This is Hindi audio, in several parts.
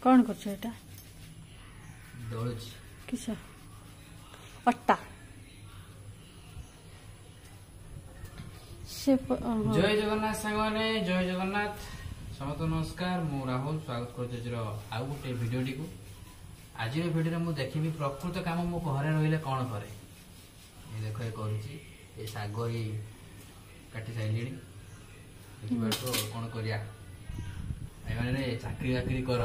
कौन कर एटा किस अट्टा से जय जगन्नाथ सांगने जय जगन्नाथ समस्त नमस्कार मु राहुल स्वागत कर आउ गोटे भिडियो टी आज भिडियो में देखी प्रकृत काम मो घरे रही कौन करे देख ये कर शाग ही काटी सारे कौन करिया चाकरी बाकरी कर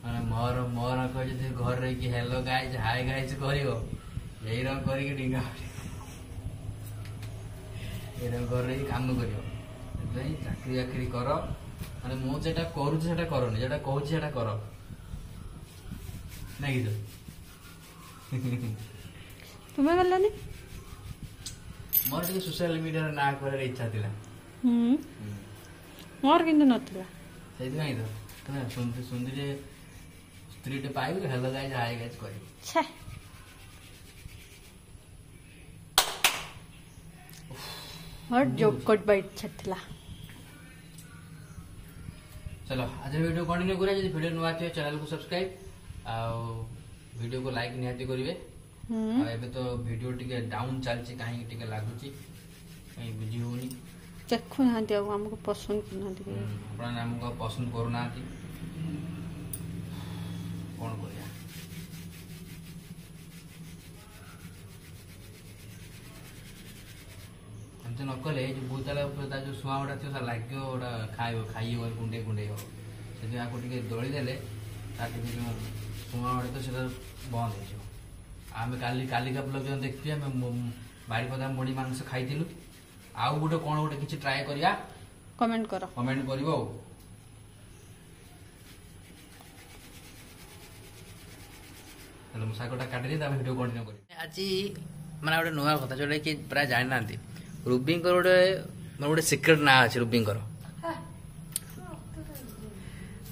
माने मोर मोर कह घर रही हेलो गाइज हाय गाइज कर यही रंग कर डिंगा घर रही काम कर चाकरी बाकरी कर माने मुझे करुँचा करनी जो कहूँ कर नहीं तुम्हें गलानी मोर टे सोशल मीडिया ना कर इच्छा थी मोर कि नथिला से सुंदरी स्त्री टे पाइबे हेलो गाइज हाय गाइज कर छे और जोक कोट बाइट छथला चलो आज वीडियो कंटिन्यू करिया जदी वीडियो नुआ थे चैनल को सब्सक्राइब आ वीडियो को लाइक निहाती करिवे एबे तो वीडियो टिके डाउन चलची काहे टिके लागुची कहीं बुझी होनी देखु ना दिया हमको पसंद करना दिया अपना नाम को पसंद करना थी कौन करिया हमसे नकले जो भूतला ऊपर जो सुआवटा थी लाग्यो ओटा खाई हो गुंडे गुंडे हो से आपको टिके दली देले ताकि जो सुआवटा तो सेटा बंद हो आम काली कालिका ब्लॉग जो देखिए बाड़ी पदा मुड़ी मांस खाई आउ गोटे कौन गोटे किसी ट्राए करिया कमेंट करो शागटा काटी भिडियो कंटिन्यू कर आज माने गोटे नुआ कथा जोटा कि प्राय जानी ना रूबी गोटे गोटे सिक्रेट ना अच्छे रूबी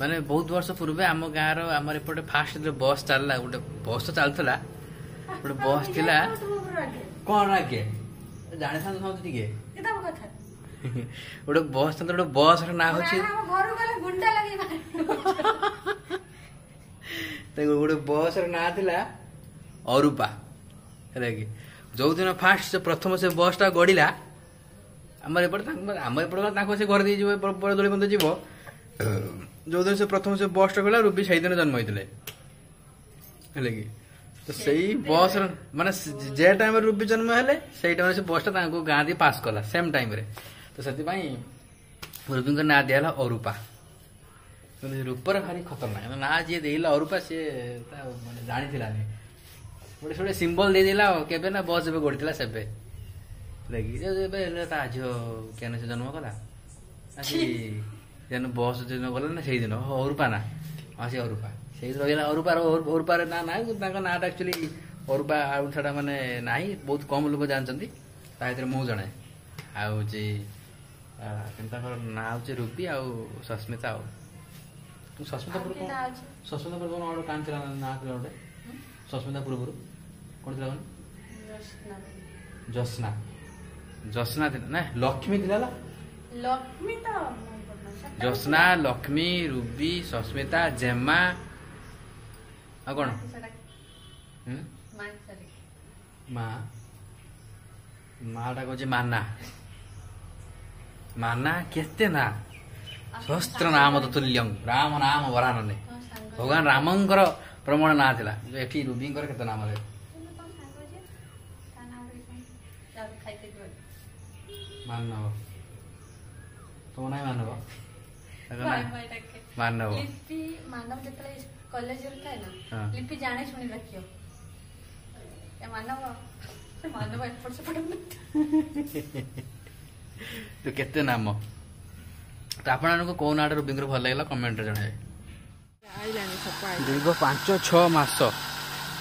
माने बहुत वर्ष पूर्व आम गाँव आम एपटे फास्ट जो बस चलला गोटे बस तो चलता गोटे बस थिला कौन आगे जाने गोटे बस गोटे बस ना गोटे बस ना थिला अरूपा है कि जो दिन फास्ट से प्रथम से बस टा गड़िला आम एपटे से घर दी बड़ दड़ी बंद जीव जो दिन से प्रथम से बस टा गला रूबी से दिन जन्म होते है कि तो सही बस माने जे टाइम रूबी जन्म हेले से टाइम से बस टा गाँ दी पास कला सेम टाइम रे तो से रूबी ना दिया अरूपा रूपर भारी खतरनाक ना जी देला अरूपा सी जानी गोटे गोटे सिंबल दे देला केबे ना बस जब गड़ीला सेबे झील केन से जन्म कला जेन बस दिन गला ना से दिन अरूपा ना हाँ से अरूपा से रहा अरूपार ना ना नाटा एक्चुअली अरूपा आउ छाड़ा माने ना बहुत कम लोग जानते मु जड़े ना हूँ रूबी आ सस्मिता सस्मितापुर सस्मितापुर कौन गोटे कान था ना गोटे सस्मितापुर कौन थी जस्ना जस्ना थी ना लक्ष्मी थी लक्ष्मी तो जस्ना लक्ष्मी रूबी सस्मिता जेमा आ कौन माटा कहे माना माना केते ना सहस्त्र नाम तो तुल्यं राम नाम वरानने भगवान रामंकर प्रमाण ना थिला एठी रूबी केते नाम रे मानव तो नहीं मानव मानव लिपि मानव जतले कॉलेज रे था ना लिपि जाने सुनी रखियो ए मानव मानव एफर्ट से पड़ तो केते नाम तो आपको कौ ना रूबी भल लगे कमेंट जन दीर्घ 5-6 मास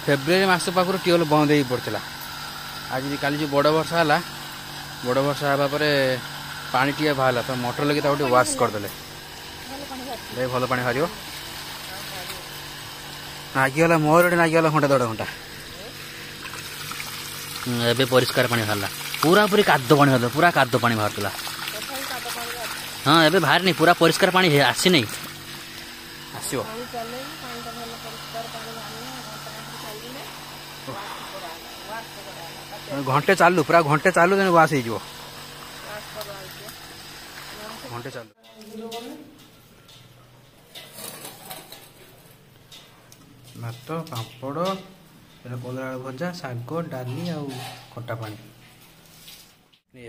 फेब्रुआरी मास पाखर ट्यूबवेल बंद हो पड़ता आज काली जो बड़ वर्षा है बड़ वर्षा हाँपर पानी टी बाहर तो मोटर लगे वाश करदे भल पा बाहर नागिगला मोर नागिगला घंटा 1.5 घंटा एबे परिष्कार पानी बाहर पूरा पूरी कादो पानी बाहर पूरा कादो पानी बाहर हाँ एबे बाहर नहीं पूरा परिष्कार पानी आसी नहीं ଆସିବ ଘଣ୍ଟେ ଚାଲୁ ପୁରା ଘଣ୍ଟେ ଚାଲୁ ତେଣୁ ୱାସ୍ ହେଇଯିବ ଘଣ୍ଟେ ଚାଲୁ ଭାତ ପାମ୍ପଡ଼ କଲରା ଆଳୁ ଭଜା ଶାଗ ଡାଲି ଆଉ ଖଟା ପାଣି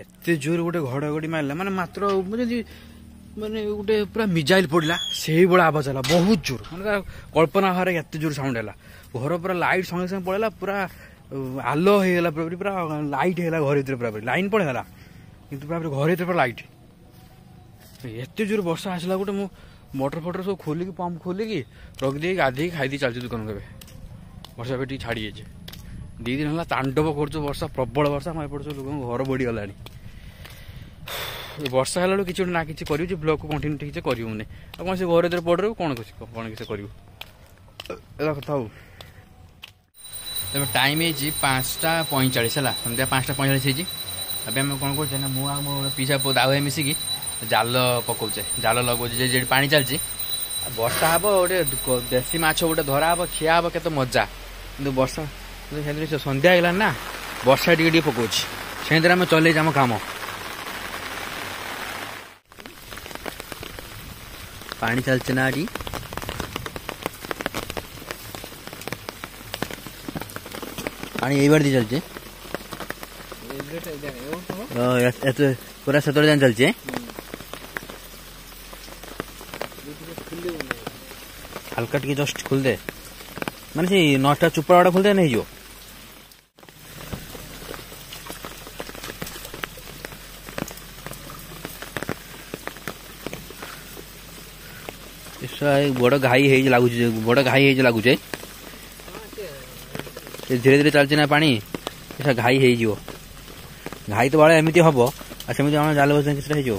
ଏତେ ଜୋର ଗୋଟେ ଘଡ଼ଘଡ଼ି ମାରିଲା ମାନେ ମାତ୍ର ଯଦି ମାନେ ଗୋଟେ ପୁରା ମିଜାଇଲ ପଡ଼ିଲା ସେଇଭଳିଆ ଆବାଜ ହେଲା ବହୁତ ଜୋର ମାନେ କଳ୍ପନା ଭାବରେ ଏତେ ଜୋର ସାଉଣ୍ଡ ହେଲା ଘର ପୁରା ଲାଇଟ୍ ସଙ୍ଗେ ସଙ୍ଗେ ପଳେଇଲା ପୁରା ଆଲୋ ହେଇଗଲା ପୁରା ଲାଇଟ୍ ହେଇଗଲା ଘର ଭିତରେ ପୁରା ଲାଇନ୍ ପଳେଇଗଲା କିନ୍ତୁ ପୁରା ଘର ଭିତରେ ପୁରା ଲାଇଟ୍ ଏତେ ଜୋର ବର୍ଷା ଆସିଲା ଗୋଟେ ମୁଁ ମଟର ଫଟର ସବୁ ଖୋଲିକି ପମ୍ପ ଖୋଲିକି ରଖିଦେଇକି ଗାଧେଇକି ଖାଇଦେଇ ଚାଲିଛି ଦୋକାନକୁ ଏବେ ବର୍ଷା ଏବେ ଟିକେ ଛାଡ଼ି ଯାଇଛି 2 ଦିନ ହେଲା ତାଣ୍ଡବ କରୁଛୁ ବର୍ଷା ପ୍ରବଳ ବର୍ଷା ଆମ ଏପଟେ ସବୁ ଲୋକଙ୍କ ଘର ବୁଡ଼ିଗଲାଣି ବର୍ଷା ହେଲା ବେଳକୁ କିଛି ଗୋଟେ ନା କିଛି କରିବୁ ଯେ ବ୍ଲଗ୍କୁ କଣ୍ଟିନ୍ୟୁ ଠିକ୍ସେ କରିବୁନି ଆଉ କ'ଣ ସେ ଘର ଭିତରେ ପଡ଼ିବୁ କ'ଣ କିଛି କରିବୁ ଏଇଟା କଥା ହଉ ଏବେ ଟାଇମ୍ ହେଇଛି 5:45 ହେଲା ସନ୍ଧ୍ୟା 5:45 ହେଇଛି ଏବେ ଆମେ କ'ଣ କରୁଛେ ନା ମୁଁ ଆଉ ମୋ ପିସା ପୁଅ ଦାଉ ଭାଇ ମିଶିକି ଜାଲ ପକଉଛେ ଜାଲ ଲଗାଉଛେ ଯେଠି ପାଣି ଚାଲିଛି ବର୍ଷା ହବ ଗୋଟେ ଦେଶୀ ମାଛ ଗୋଟେ ଧରା ହବ ଖିଆ ହବ କେତେ ମଜା କିନ୍ତୁ ବର୍ଷା ସେମିତି ସନ୍ଧ୍ୟା ହେଇଗଲାଣି ନା ବର୍ଷା ଟିକେ ଟିକେ ପକଉଛି ସେମିତିରେ ଆମେ ଚଲେଇଛୁ ଆମ କାମ ପାଣି ଚାଲିଛି ନା ଏଠି ପାଣି ଏଇ ବାଟ ଦେଇ ଚାଲିଛି ପୁରା ସେତେବେଳେ ଯାଏଁ ଚାଲିଛି ହାଲକା ଟିକେ ଜଷ୍ଟ ଖୋଲିଦେ ମାନେ ସେଇ 9ଟା ଚୁପଡ଼ା ଗୁଡ଼ା ଖୋଲିଦେ ହେଇଯିବ ବଡ଼ ଘାଇ ହେଇଛି ଲାଗୁଛି ଲାଗୁଛି ଧୀରେ ଧୀରେ ଚାଲିଛି ନା ପାଣି ସେଟା ଘାଇ ହେଇଯିବ ଘାଇ ତ ବାଳେ ଏମିତି ହବ ଆଉ ସେମିତି ଆମେ ଜାଲ ବସେଇ ସେଟା ହେଇଯିବ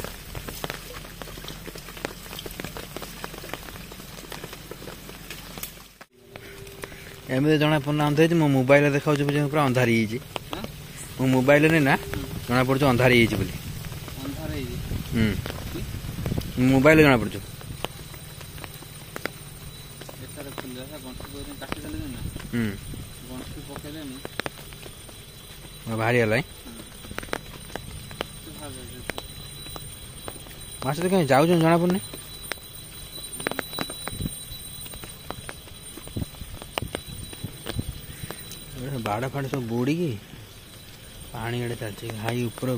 ଏମିତି ଜଣା ପଡୁନା ଅନ୍ଧାର ହେଇଛି ମୋ ମୋବାଇଲରେ ଦେଖାଉଛି ପୁରା ଅନ୍ଧାର ହେଇଯାଇଛି ମୋ ମୋବାଇଲରେ ନା ଜଣା ପଡୁଛି ଅନ୍ଧାର ହେଇଯାଇଛି ବୋଲି ମୋବାଇଲରେ ଜଣା ପଡୁଛି ବାହାରି ଗଲା ମାଛ ତ କାହିଁ ଯାଉଛନ୍ତି ଜଣା ପଡୁନି ବାଡ଼ ଫାଡ଼ ସବୁ ବୁଡ଼ିକି ପାଣି ଆଡ଼େ ଚାଲିଛି ଘାଇ ଉପରେ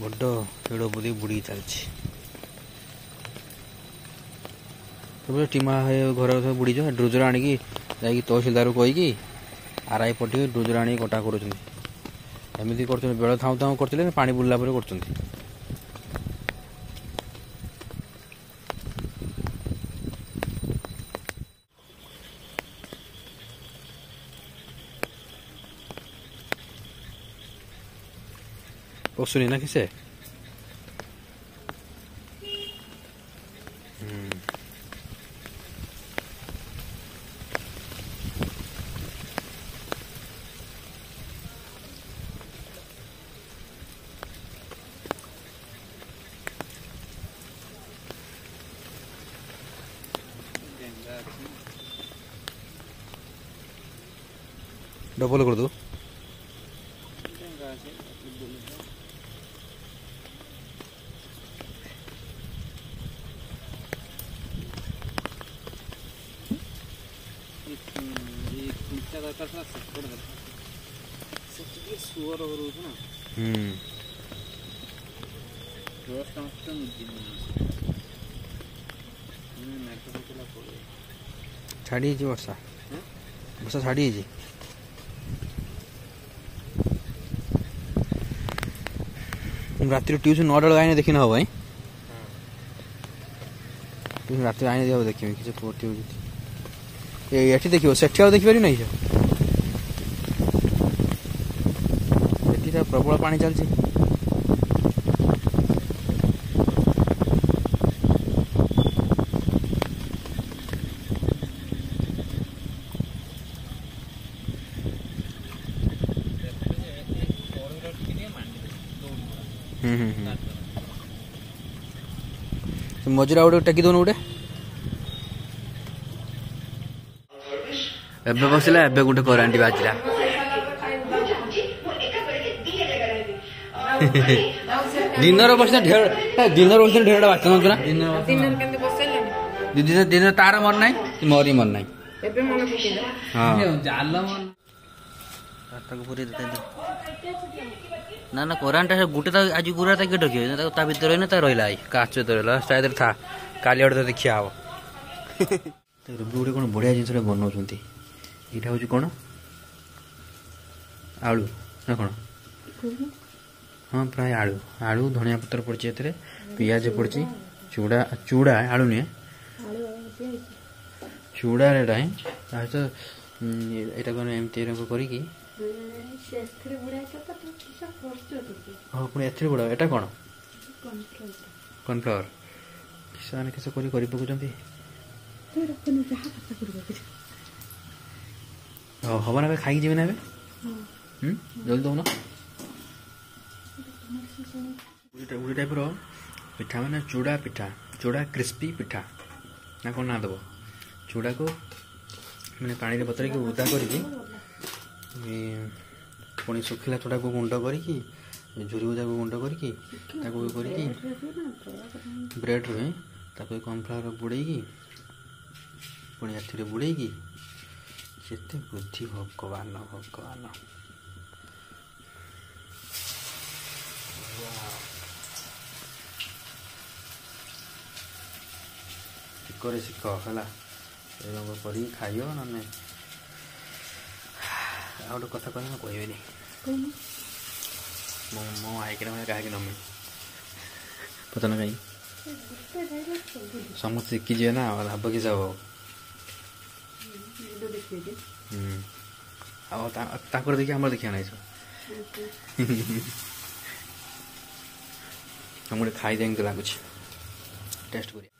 ବଡ଼ ହିଡ଼ ବୁଦି ବୁଡ଼ିକି ଚାଲିଛି ସବୁ ଟିମା ଘର ସବୁ ବୁଡ଼ିଛ ଡ୍ରୋଜର ଆଣିକି ଯାଇକି ତହସିଲଦାରକୁ କହିକି ଆର୍ଆଇ ପଠିକି ଡ୍ରୋଜର ଆଣିକି କଟା କରୁଛନ୍ତି ଏମିତି କରୁଛନ୍ତି ବେଳ ଥାଉ ଥାଉ କରୁଥିଲେ ପାଣି ବୁଡ଼ିଲା ପରେ କରୁଛନ୍ତି ପଶୁନି ନା କି ସେ डबल कर दो छाड़ी वर्षा वर्षा छाड़ी राति ट्यूशन 9टा बेलू आईने देखी ना भाई ट्यूशन राति आईने दिया देखिए किसी पोटी ये देखिए सेठी आ देखिपारि नहीं प्रबल पानी चलती मजुरा गोटे टेकी दौन गोटे ଏବେ ବସିଲା ଏବେ ଗୋଟେ କରାଣ୍ଡି ବାଜିଲା। ଦିନର ବସିଲା ଦିନର ବସିଲା ଢେରଟା ବାଚ ନଥିଲା ଦିନ ତାର ମନ ନାହିଁ ମୋରି ମନ ନାହିଁ। ନା ନା କୋରାନଟା ଗୋଟେ ଆଜି ଗୁରା ତା କିଏ ଡକିବ ତାକୁ ତା ଭିତରେ ରହିନା ତା ରହିଲା କାଚ ଭିତରେ ରହିଲା ତା ଭିତରେ ଥା କାଲି ଆଡ଼େ ତତେ ଖିଆ ହବ। ରୁବି ଗୋଟେ କ'ଣ ବଢ଼ିଆ ଜିନିଷଟା ବନାଉଛନ୍ତି। ଏଇଟା ହେଉଛି କ'ଣ ଆଳୁ ନା କ'ଣ? ହଁ ପ୍ରାୟ ଆଳୁ ଆଳୁ ଧଣିଆ ପତ୍ର ପଡ଼ିଛି ଏଥିରେ ପିଆଜ ପଡ଼ିଛି ଚୁଡ଼ା ଚୁଡ଼ା ଆଳୁ ନୁହେଁ ଚୁଡ଼ା ଏଇଟା ହିଁ ତା ସହିତ ଏଇଟାକୁ ଏମିତି ରଙ୍ଗ କରିକି ହଁ ପୁଣି ଏଥିରେ ବୁଡ଼ା ଏଇଟା କ'ଣ କର୍ଣ୍ଣଫ୍ଲାୱାର ସେମାନେ କିସ କରି ପକାଉଛନ୍ତି। ହବ ନା ଏବେ ଖାଇକି ଯିବେ ନା ଏବେ ଜଲ୍ଦି ଦେଉନ। ଗୋଟେ ଟାଇପ୍ର ପିଠା ମାନେ ଚୁଡ଼ା ପିଠା ଚୁଡ଼ା କ୍ରିସ୍ପି ପିଠା ନା କ'ଣ ନା ଦେବ। ଚୁଡ଼ାକୁ ମାନେ ପାଣିରେ ବତୁରେଇକି ଓଦା କରିକି ପୁଣି ଶୁଖିଲା ଚୁଡ଼ାକୁ ଗୁଣ୍ଡ କରିକି ଝୁରି ଭୁଜାକୁ ଗୁଣ୍ଡ କରିକି ତାକୁ କରିକି ବ୍ରେଡ଼୍ରେ ତାକୁ କର୍ଣ୍ଣଫ୍ଲାୱାର ବୁଡ଼େଇକି ପୁଣି ଏଥିରେ ବୁଡ଼େଇକି କେତେ ବୁଦ୍ଧି ଭଗବାନ ଭଗବାନ। ଶିଖରେ ଶିଖ ହେଲା ଏ ରଙ୍ଗ କରିକି ଖାଇବ ନହେଲେ ଆଉ ଗୋଟେ କଥା କହିଲେ ମୁଁ କହିବିନି ମୋ ଆଇକିନା ମାନେ କାହାକି ନମି ପଚାର କାହିଁକି ସମସ୍ତେ ଶିଖିଯିବେ ନା ଲାଭ କି ସବୁ ଆଉ ତାଙ୍କର ଦେଖି ଆମର ଦେଖିବା ନାହିଁ ମୁଁ ଗୋଟେ ଖାଇଦେ ଏମିତି ଲାଗୁଛି ଟେଷ୍ଟ କରିବା।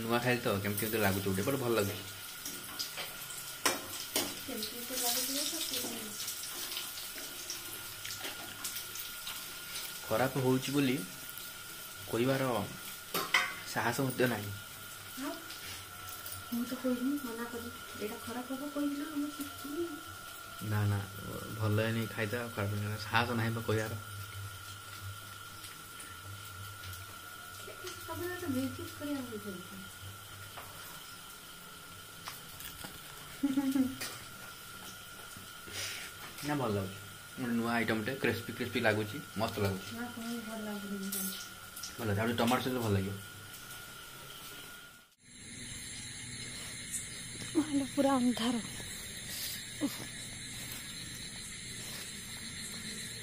ନୂଆ ଖାଇଲି ତ କେମିତି କେମିତି ଲାଗୁଛି ଗୋଟେ ବଡ଼ ଭଲ ଲାଗୁଛି। ଖରାପ ହେଉଛି ବୋଲି କହିବାର ସାହସ ମଧ୍ୟ ନାହିଁ। ନା ନା ଭଲ ହେଇନି ଖାଇଦା ଖରାପ ସାହସ ନାହିଁ ବା କହିବାର। ନା ଭଲ ଲାଗୁଛି ଗୋଟେ ନୂଆ ଆଇଟମ୍ଟେ କ୍ରିସ୍ପି କ୍ରିସ୍ପି ଲାଗୁଛି ମସ୍ତ ଲାଗୁଛି ଭଲ ଲାଗୁଛି। ଟମାଟୋ ସହିତ ଭଲ ଲାଗିବ। ପୁରା ଅନ୍ଧାର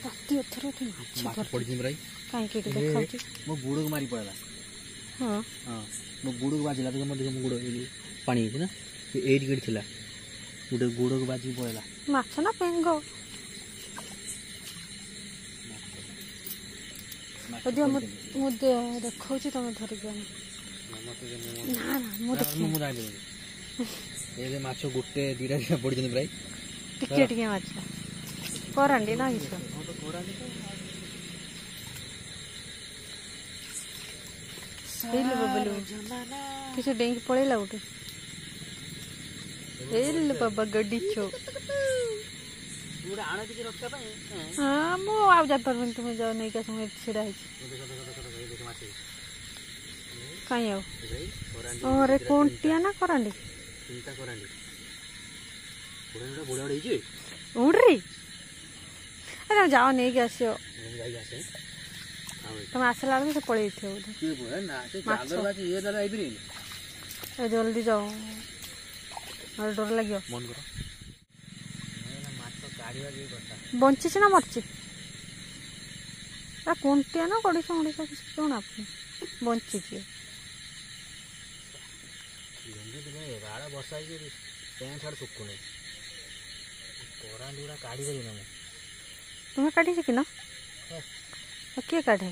ରାତି ଅଥର ମାଛ ପଡ଼ିଛି ପ୍ରାୟ କାହିଁକି ଏଠି ଦେଖାଉଛି ମୋ ଗୋଡ଼କୁ ମାରି ପଡ଼ିଲା। ହଁ ହଁ ମୋ ଗୋଡ଼କୁ ବାଜିଲା ତ ମୋ ଗୋଡ଼ ପାଣି ହେଇଛି ନା ଏଇଠି କେଠି ଥିଲା ଗୋଟେ ଗୋଡ଼କୁ ବାଜିକି ପଳେଇଲା। ମାଛ ନା ପେଙ୍ଗ ମୁଁ ଦେଖାଉଛି ତମେ ଧରିକି ଆଣ। ନା ମୁଁ ଏବେ ମାଛ ଗୋଟେ ଦିଟା ଦିଟା ପଡ଼ିଛନ୍ତି ପ୍ରାୟ ଟିକେ ଟିକେ ମାଛ କରାଣ୍ଡି ନା କିସ କିଛି ଡେଇଁକି ପଳେଇଲା ଗୋଟେ ବାବା ଗଡିଛ। ହଁ ମୁଁ ଆଉ ଯାଇପାରିବିନି ତୁମେ ଯାଅ ନେଇକି ଆସ ମୁଁ ଛିଡ଼ା ହେଇଛି କାହିଁ ଆଉ ରେ କଣ୍ଟିଆ ନା କରାଣ୍ଡି ଉଡ୍ରି ଯାଅ ନେଇକି ଆସିବ ତମେ ଆସିଲା ବେଳକୁ ସେ ପଳେଇଥିବ ବୋଧେ ଜଲ୍ଦି ଯାଅ ଡର ଲାଗିବ। ବଞ୍ଚିଛି ନା ମରିଛି କଣ୍ଟିଆ ନା ଗଡ଼ିଶ ଗଡ଼ିଶ କିଛି ଜଣା ବଞ୍ଚିଛି ବର୍ଷା ହେଇଛି ପ୍ୟାଣ୍ଟ ସାର୍ଟ ଶୁଖୁନି କରାଣ୍ଡି ଗୁଡ଼ା କାଢ଼ି ପାରିବି ନା ତୁମେ କାଢ଼ିଛ କି ନା କିଏ କାଢ଼େ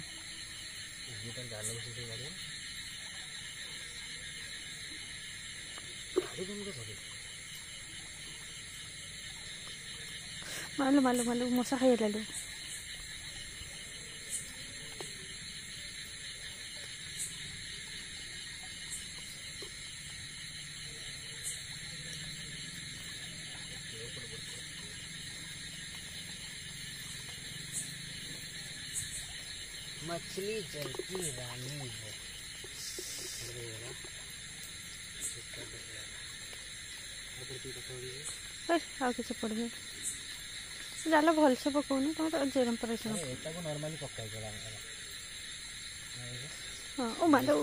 मालू मालू मालू मशा खाई लालू मछली जल की रानी है। किसी पड़े जाल भलसे पकाउनु तुम तो जेरम पर नॉर्मली पकाई हाँ ओ मालो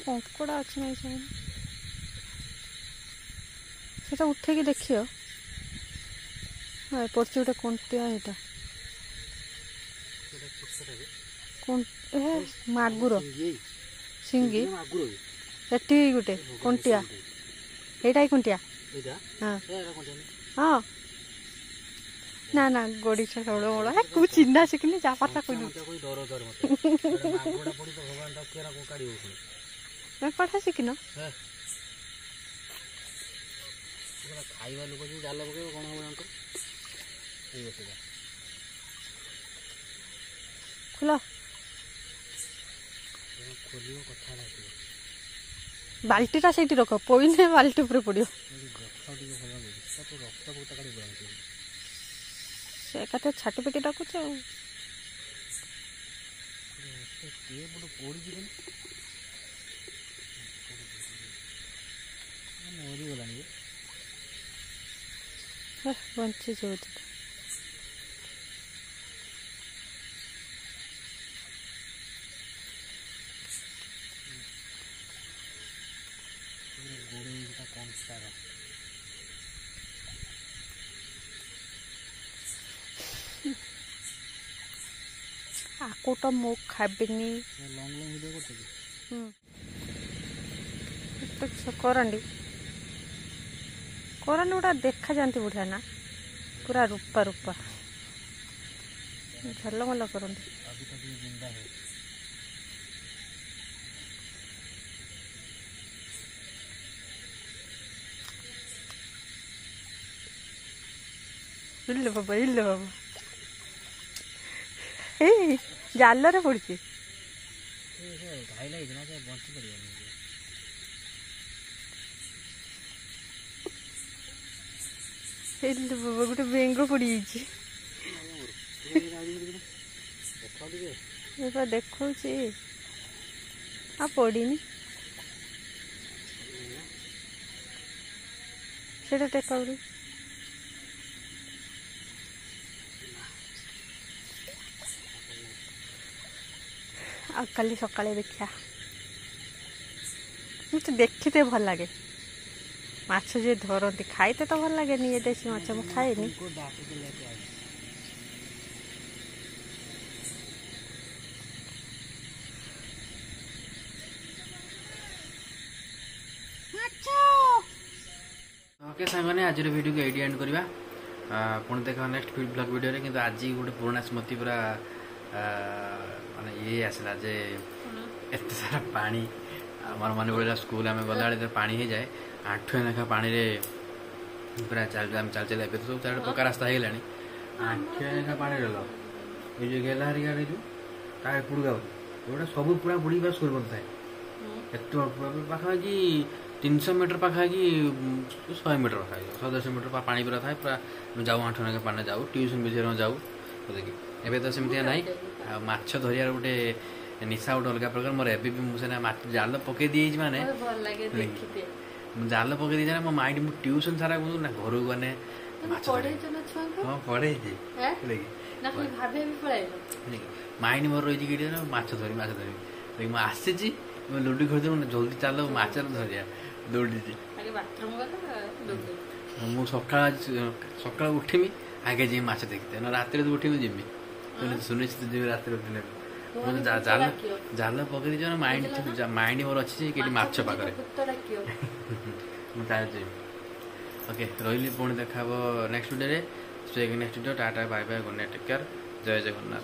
कंकड़ा अच्छे ना से उठे देखियो पड़े गोटे कंटिया मागुर सिंगी एटी गोटे कंटिया एटा ही कंटिया हाँ हाँ ना ना गोड़ी छड़ है कु चिन्हा शिखनी जा पाता कोई पढ़ा शिखन खाइबा लोक जो जाल पकेब कौन हम खुल खोल कथा बाल्टीटा से रख पईने बाल्टी ऊपर पड़ो से कते छाटी पेटी डाकुच बंची जो आकोटा मुख खाबिनी करंडी करंडी गुड़ा देखा जाती बढ़िया ना पूरा रूपा रूपा झल मल करंडी इल्ले बाबा जाल रे पड़ी गोटे बेंग पड़ी देखा पड़नी से टेका कल सका देखा मुझे देखते भल लगे माछ जे धरती खाईते तो भल लगे ये देसी माछ मु खाएनी ओके सांगने आज वीडियो को एडी एंड करवा पुणी देखा नेक्स्ट ब्लॉग वीडियो रे किंतु आज गोटे पुराना स्मृति पूरा माने ये आसला जे एत सारा पानी आमर मन पड़ा स्कूल आम गला पानी हो जाए आठुए लेखा पानी रे पूरा चल चल ए सब चार पक्का रास्ता हो गलानी आठुए लेखा पानी रहा ये जो गेला हरी गाड़ी जो एपड़ गाँव गोटा सब पूरा बुड़ी स्कूल बंद थाए एत पाखापाखि 300 मीटर पाखापाखि 100 मीटर पाखापाखि 110 मीटर पानी पूरा थाए पूरा जाऊ आठुए लेखा पानी जाऊ ट्यूशन भी जाऊ देखिए एवं तो सेमती ना माछ धरियार गोटे निशा गोटे अलग प्रकार मोर एवं मुझे जाल पकई दी माने जाल पकई दी मो माइंड मु ट्यूशन सारा ना घर गने हाँ पढ़े माइंड मोर रही माछ धरी आसी लुडु खेल जल्दी चल माछ धरिया दौड़ी मु सका उठिमी आगे जी माछ देखते ना रात उठिमी जिमी सुनिश्चित जी रात उठिले जाल पकई दी माइंड मोर अच्छी कि माछ पाखे मुझे ओके रही पुणी देखा next video next video tata bye bye good night take care जय जगन्नाथ।